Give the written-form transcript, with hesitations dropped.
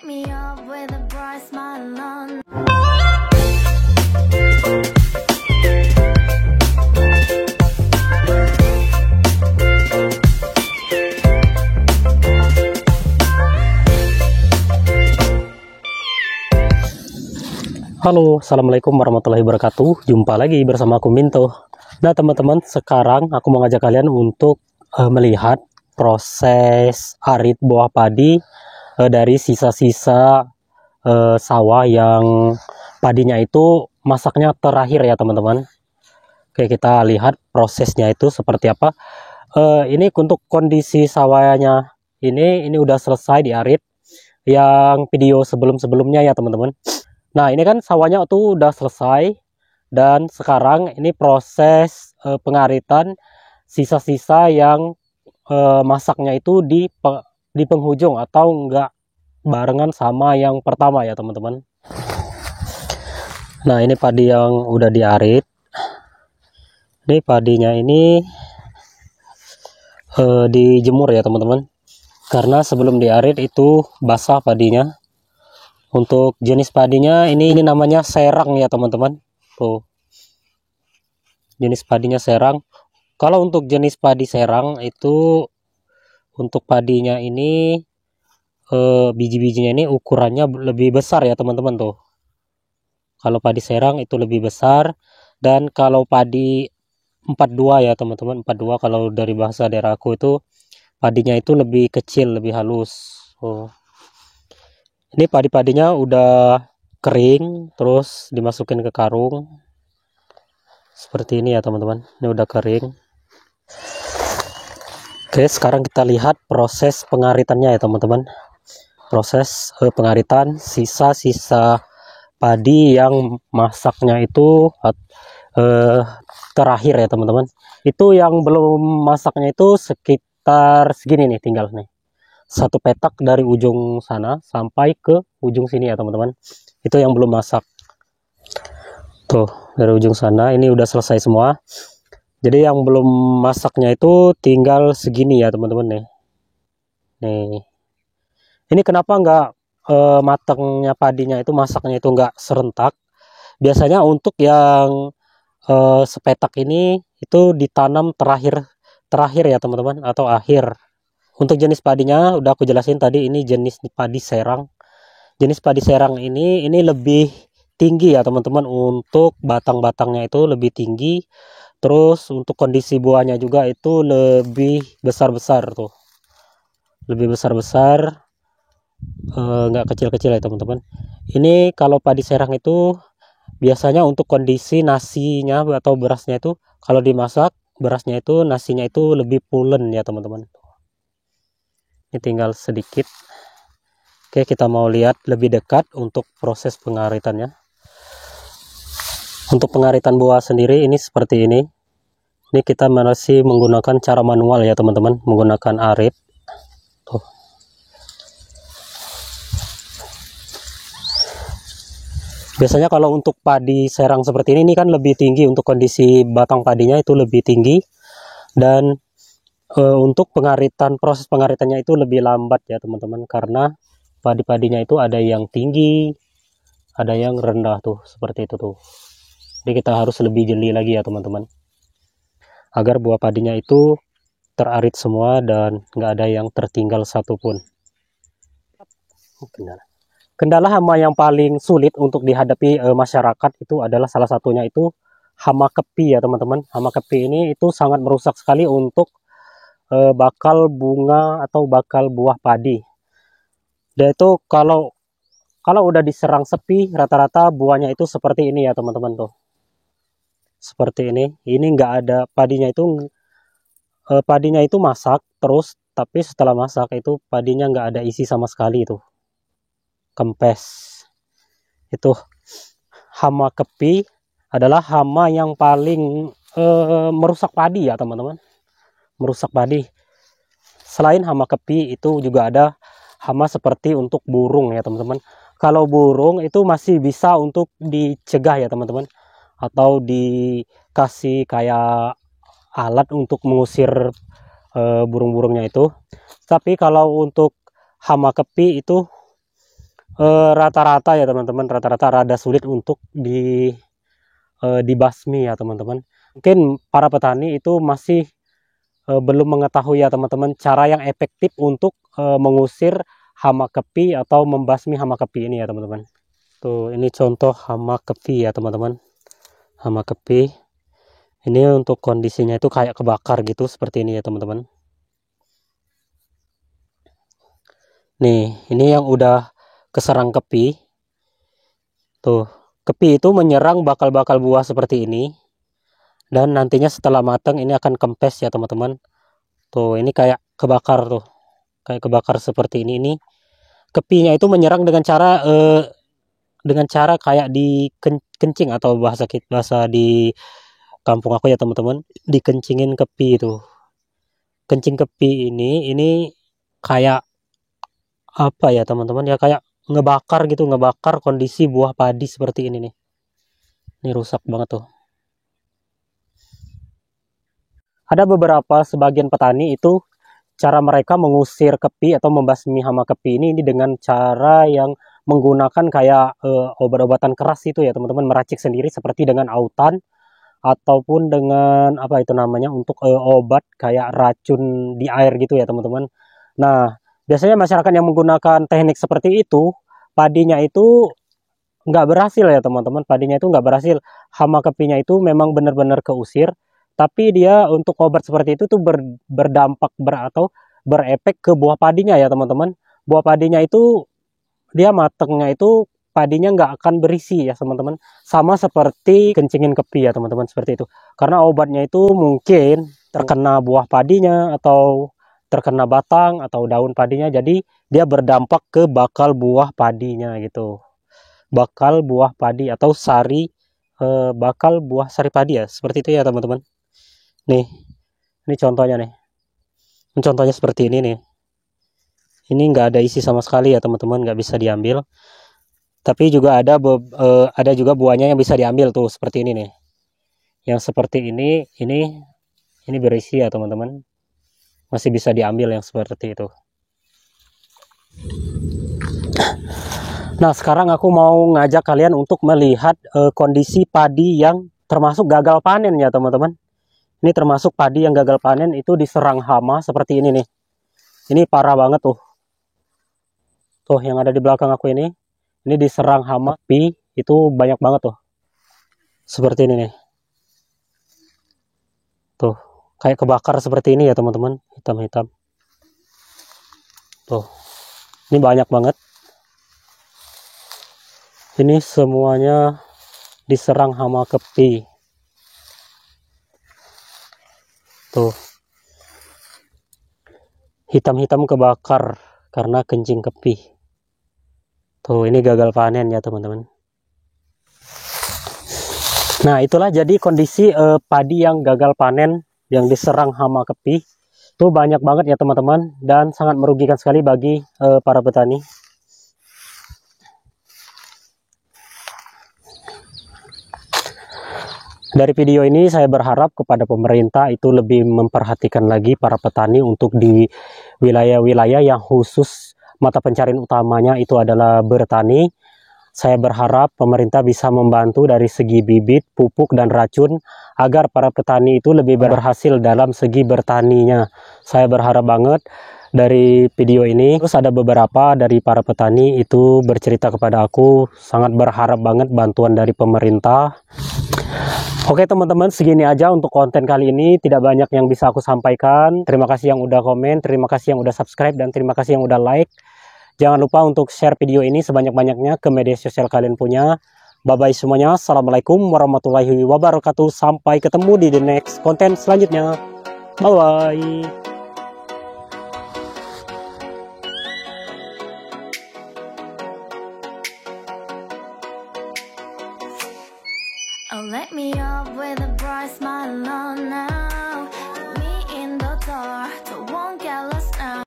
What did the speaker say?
Wake me up with a bright smile on. Halo, assalamualaikum warahmatullahi wabarakatuh. Jumpa lagi bersama aku Minto. Nah teman-teman, sekarang aku mengajak kalian untuk melihat proses arit buah padi dari sisa-sisa sawah yang padinya itu masaknya terakhir ya teman-teman. Oke, kita lihat prosesnya itu seperti apa. Ini untuk kondisi sawahnya ini udah selesai diarit. Yang video sebelum-sebelumnya ya teman-teman. Nah ini kan sawahnya tuh udah selesai, dan sekarang ini proses pengaritan sisa-sisa yang masaknya itu di penghujung atau enggak barengan sama yang pertama ya teman-teman. Nah ini padi yang udah diarit. Ini padinya ini dijemur ya teman-teman, karena sebelum diarit itu basah padinya. Untuk jenis padinya ini namanya serang ya teman-teman. Tuh. Jenis padinya serang. Kalau untuk jenis padi serang itu untuk padinya ini biji-bijinya ini ukurannya lebih besar ya teman-teman tuh. Kalau padi serang itu lebih besar, dan kalau padi 42 ya teman-teman, 42 kalau dari bahasa daerahku itu padinya itu lebih kecil, lebih halus. Ini padi-padinya udah kering, terus dimasukin ke karung seperti ini ya teman-teman. Ini udah kering. Oke, sekarang kita lihat proses pengaritannya ya teman-teman. Proses pengaritan sisa-sisa padi yang masaknya itu terakhir ya teman-teman. Itu yang belum masaknya itu sekitar segini nih, tinggal nih satu petak dari ujung sana sampai ke ujung sini ya teman-teman. Itu yang belum masak. Tuh, dari ujung sana ini udah selesai semua. Jadi yang belum masaknya itu tinggal segini ya teman-teman nih. Nih. Ini kenapa nggak matangnya padinya itu masaknya itu nggak serentak? Biasanya untuk yang sepetak ini itu ditanam terakhir ya teman-teman, atau akhir. Untuk jenis padinya udah aku jelasin tadi, ini jenis padi serang. Jenis padi serang ini lebih tinggi ya teman-teman, untuk batang-batangnya itu lebih tinggi. Terus untuk kondisi buahnya juga itu lebih besar-besar tuh. Lebih besar-besar, nggak kecil-kecil ya teman-teman. Ini kalau padi serang itu biasanya untuk kondisi nasinya atau berasnya itu kalau dimasak, berasnya itu nasinya itu lebih pulen ya teman-teman. Ini tinggal sedikit. Oke, kita mau lihat lebih dekat untuk proses pengaritannya. Untuk pengaritan buah sendiri ini seperti ini. Ini kita masih menggunakan cara manual ya teman-teman, menggunakan arit. Tuh. Biasanya kalau untuk padi serang seperti ini kan lebih tinggi, untuk kondisi batang padinya itu lebih tinggi, dan untuk proses pengaritannya itu lebih lambat ya teman-teman, karena padi-padinya itu ada yang tinggi, ada yang rendah tuh, seperti itu tuh. Jadi kita harus lebih jeli lagi ya teman-teman, agar buah padinya itu terarit semua dan nggak ada yang tertinggal satupun. Kendala hama yang paling sulit untuk dihadapi masyarakat itu adalah salah satunya itu hama kepi ya teman-teman. Hama kepi ini itu sangat merusak sekali untuk bakal bunga atau bakal buah padi. Dia itu kalau udah diserang sepi, rata-rata buahnya itu seperti ini ya teman-teman tuh. Seperti ini. Ini nggak ada padinya itu masak terus, tapi setelah masak itu padinya nggak ada isi sama sekali itu. Kempes. Itu hama kepi adalah hama yang paling merusak padi ya teman-teman. Merusak padi. Selain hama kepi itu juga ada hama seperti untuk burung ya teman-teman. Kalau burung itu masih bisa untuk dicegah ya teman-teman, atau dikasih kayak alat untuk mengusir burung-burungnya itu. Tapi kalau untuk hama kepi itu rata-rata ya teman-teman, rata-rata rada sulit untuk dibasmi ya teman-teman. Mungkin para petani itu masih belum mengetahui ya teman-teman cara yang efektif untuk mengusir hama kepi atau membasmi hama kepi ini ya teman-teman. Tuh, ini contoh hama kepi ya teman-teman. Hama kepi ini untuk kondisinya itu kayak kebakar gitu, seperti ini ya teman-teman. Nih, ini yang udah keserang kepi. Tuh, kepi itu menyerang bakal-bakal buah seperti ini. Dan nantinya setelah matang ini akan kempes ya teman-teman. Tuh, ini kayak kebakar tuh. Kayak kebakar seperti ini. Ini kepinya itu menyerang dengan cara kayak dikencing atau bahasa di kampung aku ya teman-teman, dikencingin kepi itu. Kencing kepi ini kayak apa ya teman-teman, ya kayak ngebakar gitu, ngebakar kondisi buah padi seperti ini nih. Ini rusak banget tuh. Ada beberapa sebagian petani itu cara mereka mengusir kepi atau membasmi hama kepi ini dengan cara yang menggunakan kayak obat-obatan keras itu ya teman-teman, meracik sendiri seperti dengan autan ataupun dengan apa itu namanya untuk obat kayak racun di air gitu ya teman-teman. Nah, biasanya masyarakat yang menggunakan teknik seperti itu, padinya itu nggak berhasil ya teman-teman, padinya itu nggak berhasil, hama kepinya itu memang benar-benar keusir, tapi dia untuk obat seperti itu tuh berdampak atau berefek ke buah padinya ya teman-teman. Buah padinya itu dia matengnya itu padinya nggak akan berisi ya teman-teman, sama seperti kencingin kepi ya teman-teman, seperti itu. Karena obatnya itu mungkin terkena buah padinya atau terkena batang atau daun padinya, jadi dia berdampak ke bakal buah padinya gitu, bakal buah padi atau sari bakal buah sari padi ya, seperti itu ya teman-teman. Nih, ini contohnya nih, ini contohnya seperti ini nih. Ini nggak ada isi sama sekali ya teman-teman, nggak bisa diambil. Tapi juga ada juga buahnya yang bisa diambil tuh, seperti ini nih. Yang seperti ini berisi ya teman-teman, masih bisa diambil yang seperti itu. Nah, sekarang aku mau ngajak kalian untuk melihat kondisi padi yang termasuk gagal panen ya teman-teman. Ini termasuk padi yang gagal panen, itu diserang hama seperti ini nih. Ini parah banget tuh. Tuh yang ada di belakang aku ini diserang hama kepi, itu banyak banget tuh. Seperti ini nih. Tuh, kayak kebakar seperti ini ya teman-teman, hitam-hitam. Tuh, ini banyak banget. Ini semuanya diserang hama kepi. Tuh, hitam-hitam kebakar karena kencing kepi. Tuh, ini gagal panen ya teman-teman. Nah, itulah jadi kondisi padi yang gagal panen yang diserang hama kepi. Itu banyak banget ya teman-teman, dan sangat merugikan sekali bagi para petani. Dari video ini saya berharap kepada pemerintah itu lebih memperhatikan lagi para petani untuk di wilayah-wilayah yang khusus mata pencarian utamanya itu adalah bertani. Saya berharap pemerintah bisa membantu dari segi bibit, pupuk, dan racun agar para petani itu lebih berhasil dalam segi bertaninya. Saya berharap banget dari video ini. Terus ada beberapa dari para petani itu bercerita kepada aku, sangat berharap banget bantuan dari pemerintah. Oke teman-teman, segini aja untuk konten kali ini. Tidak banyak yang bisa aku sampaikan. Terima kasih yang udah komen, terima kasih yang udah subscribe, dan terima kasih yang udah like. Jangan lupa untuk share video ini sebanyak-banyaknya ke media sosial kalian punya. Bye-bye semuanya. Assalamualaikum warahmatullahi wabarakatuh. Sampai ketemu di the next konten selanjutnya. Bye-bye. Oh, let me up with a bright smile on.